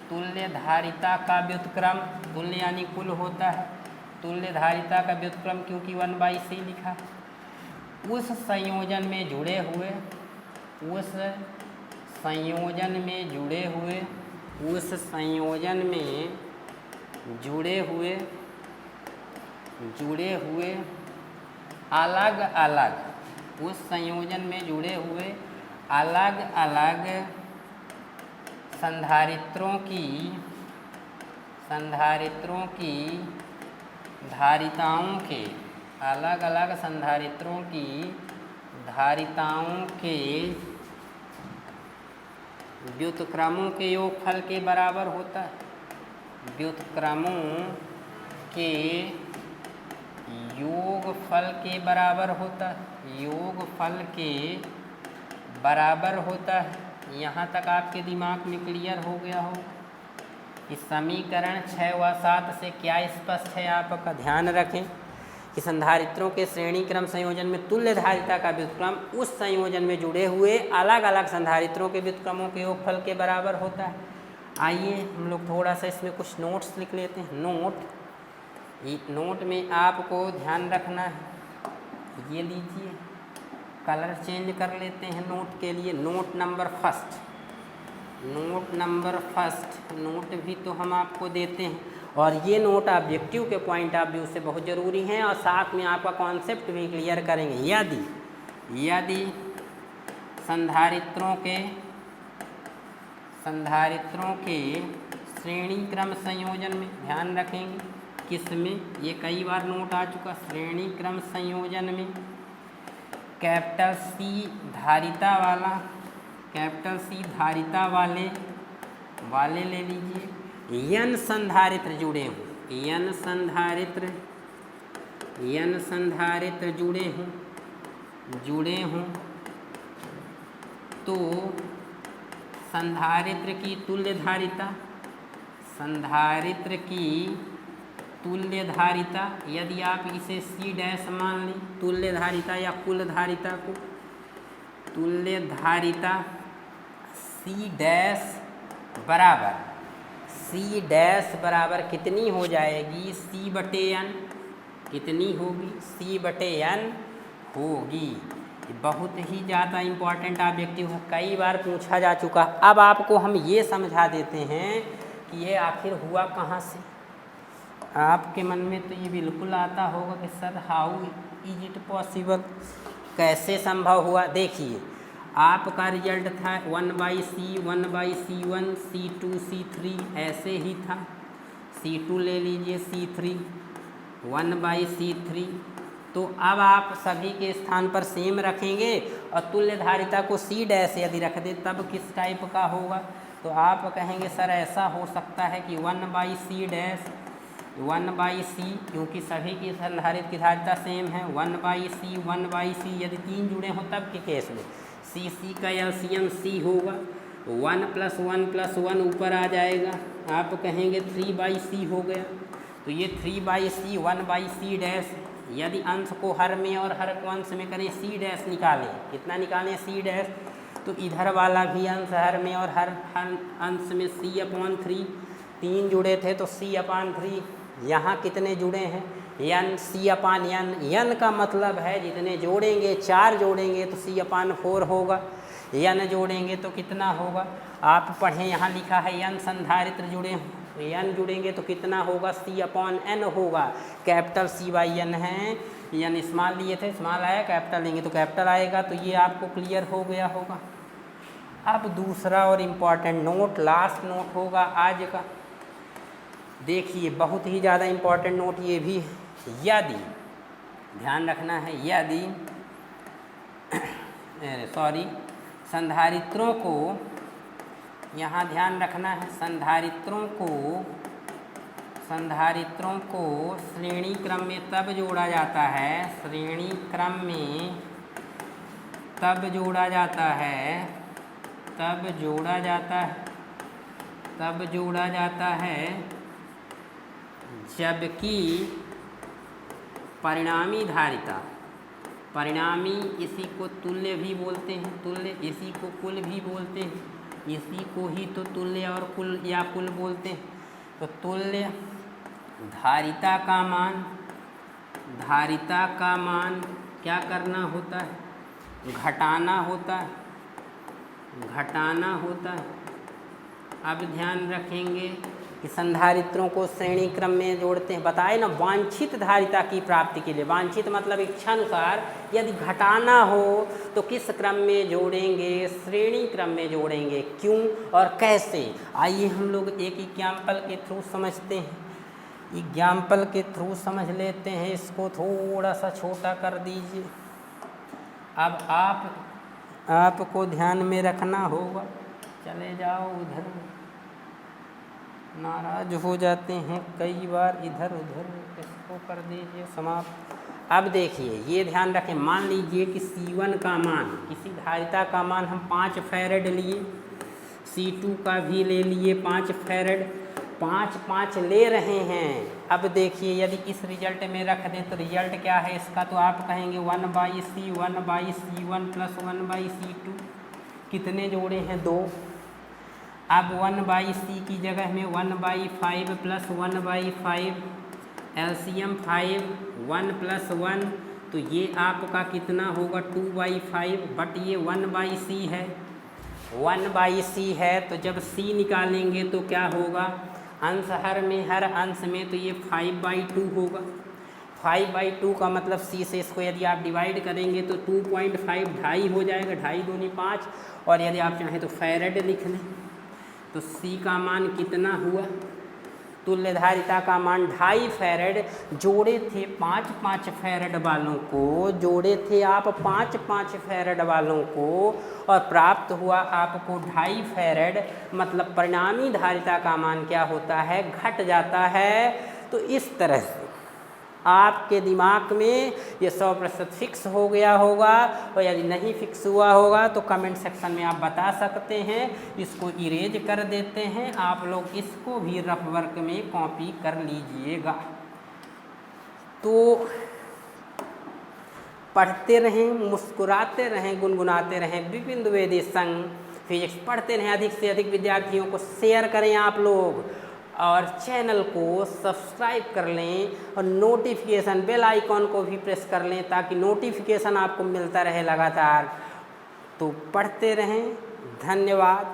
तुल्य धारिता का व्युत्क्रम, तुल्य यानी कुल होता है, तुल्य धारिता का व्युत्क्रम क्योंकि 1/c लिखा है। उस संयोजन में जुड़े हुए, उस संयोजन में जुड़े हुए, उस संयोजन में जुड़े हुए अलग अलग उस संयोजन में जुड़े हुए अलग अलग संधारित्रों की धारिताओं के अलग अलग संधारित्रों की धारिताओं के व्युत्क्रमों के योगफल के बराबर होता है। व्युत्क्रमों के योगफल के बराबर होता है। योगफल के बराबर होता है। यहाँ तक आपके दिमाग में क्लियर हो गया हो। इस समीकरण 6 व 7 से क्या स्पष्ट है आपका ध्यान रखें कि संधारित्रों के श्रेणी क्रम संयोजन में तुल्य धारिता का व्युत्क्रम उस संयोजन में जुड़े हुए अलग अलग संधारित्रों के व्युत्क्रमों के योगफल के बराबर होता है। आइए हम लोग थोड़ा सा इसमें कुछ नोट्स लिख लेते हैं। नोट में आपको ध्यान रखना है, ये लीजिए, कलर चेंज कर लेते हैं नोट के लिए। नोट नंबर फर्स्ट नोट भी तो हम आपको देते हैं, और ये नोट ऑब्जेक्टिव के पॉइंट ऑफ व्यू से बहुत ज़रूरी हैं, और साथ में आपका कॉन्सेप्ट भी क्लियर करेंगे। यदि संधारित्रों के श्रेणी क्रम संयोजन में, ध्यान रखेंगे किसमें, ये कई बार नोट आ चुका, श्रेणी क्रम संयोजन में कैपिटल सी धारिता वाले ले लीजिए, n संधारित्र जुड़े हों तो संधारित्र की तुल्य धारिता, यदि आप इसे C डैश मान लें, तुल्य धारिता या कुल धारिता को, तुल्य धारिता C डैश बराबर कितनी हो जाएगी, C/N, कितनी होगी, C/N होगी। बहुत ही ज़्यादा इम्पॉर्टेंट ऑब्जेक्टिव है, कई बार पूछा जा चुका। अब आपको हम ये समझा देते हैं कि ये आखिर हुआ कहाँ से। आपके मन में तो ये बिल्कुल आता होगा कि sir how is it possible, कैसे संभव हुआ। देखिए आपका रिजल्ट था 1/C, 1/C1, C2, C3, ऐसे ही था। C2 ले लीजिए, C3, 1/C3। तो अब आप सभी के स्थान पर सेम रखेंगे और तुल्य धारिता को C डैश यदि रख दे तब किस टाइप का होगा। तो आप कहेंगे सर ऐसा हो सकता है कि 1/C डैश, 1/C, क्योंकि सभी की संधारित्र की धारिता सेम है, 1/C, 1/C, यदि 3 जुड़े हों तब के केस में C का एलसीएम C होगा, 1 + 1 + 1 ऊपर आ जाएगा, आप कहेंगे 3/C हो गया। तो ये 3/C, 1/C डैश, यदि अंश को हर में और हर को अंश में करें C डैश निकालें, कितना निकालें C डैश, तो इधर वाला भी अंश हर में और हर अंश में C/3, 3 जुड़े थे तो C/3, यहाँ कितने जुड़े हैं n, C/n, n का मतलब है जितने जोड़ेंगे, 4 जोड़ेंगे तो C/4 होगा, n जोड़ेंगे तो कितना होगा, आप पढ़ें यहाँ लिखा है n संधारित्र जुड़े हों, n जुड़ेंगे तो कितना होगा, C/n होगा। कैपिटल C/n है, n स्मॉल लिए थे, स्मॉल आया, कैपिटल लेंगे तो कैपिटल आएगा। तो ये आपको क्लियर हो गया होगा। अब दूसरा और इम्पॉर्टेंट नोट, लास्ट नोट होगा आज का। देखिए बहुत ही ज़्यादा इम्पॉर्टेंट नोट ये भी, यदि ध्यान रखना है, यदि संधारित्रों को, यहाँ ध्यान रखना है, संधारित्रों को श्रेणी क्रम में तब जोड़ा जाता है, श्रेणी क्रम में तब जोड़ा जाता है जबकि परिणामी धारिता, परिणामी इसी को तुल्य भी बोलते हैं, तुल्य इसी को कुल भी बोलते हैं, इसी को ही तो तुल्य और कुल या कुल बोलते हैं। तो तुल्य धारिता का मान क्या करना होता है, घटाना होता है। अब ध्यान रखेंगे कि संधारित्रों को श्रेणी क्रम में जोड़ते हैं। बताए ना, वांछित धारिता की प्राप्ति के लिए, वांछित मतलब इच्छानुसार यदि घटाना हो तो किस क्रम में जोड़ेंगे? श्रेणी क्रम में जोड़ेंगे। क्यों और कैसे, आइए हम लोग एक एग्जाम्पल के थ्रू समझते हैं। एग्जाम्पल के थ्रू समझ लेते हैं। इसको थोड़ा सा छोटा कर दीजिए। अब आपको ध्यान में रखना होगा। चले जाओ उधर, नाराज हो जाते हैं कई बार इधर उधर। इसको कर दीजिए समाप्त। अब देखिए, ये ध्यान रखें, मान लीजिए कि C1 का मान, किसी धारिता का मान हम 5 फैरेड लिए, C2 का भी ले लिए 5 फैरेड, 5 ले रहे हैं। अब देखिए, यदि इस रिजल्ट में रख दें तो रिजल्ट क्या है इसका? तो आप कहेंगे 1/C1 प्लस 1/C2। कितने जोड़े हैं? 2। अब 1/C की जगह में 1/5 प्लस 1/5, LCM 5, 1 प्लस 1, तो ये आपका कितना होगा? 2/5। बट ये 1/C है, 1/C है, तो जब C निकालेंगे तो क्या होगा? अंश हर अंश में, तो ये 5/2 होगा। 5/2 का मतलब C से इसको यदि आप डिवाइड करेंगे तो 2.5 ढाई हो जाएगा, 2.5 दूनी 5। और यदि आप चाहें तो फैरेड लिख लें, तो C का मान कितना हुआ? तुल्य धारिता का मान 2.5 फैरेड। जोड़े थे 5 फैरेड वालों को, जोड़े थे आप 5 फैरेड वालों को, और प्राप्त हुआ आपको 2.5 फैरेड। मतलब परिणामी धारिता का मान क्या होता है? घट जाता है। तो इस तरह से आपके दिमाग में ये 100% फिक्स हो गया होगा। और यदि नहीं फिक्स हुआ होगा तो कमेंट सेक्शन में आप बता सकते हैं। इसको इरेज कर देते हैं। आप लोग इसको भी रफ वर्क में कॉपी कर लीजिएगा। तो पढ़ते रहें, मुस्कुराते रहें, गुनगुनाते रहें। विपिन द्विवेदी संग फिजिक्स पढ़ते रहें। अधिक से अधिक विद्यार्थियों को शेयर करें आप लोग, और चैनल को सब्सक्राइब कर लें, और नोटिफिकेशन बेल आइकॉन को भी प्रेस कर लें ताकि नोटिफिकेशन आपको मिलता रहे लगातार। तो पढ़ते रहें। धन्यवाद।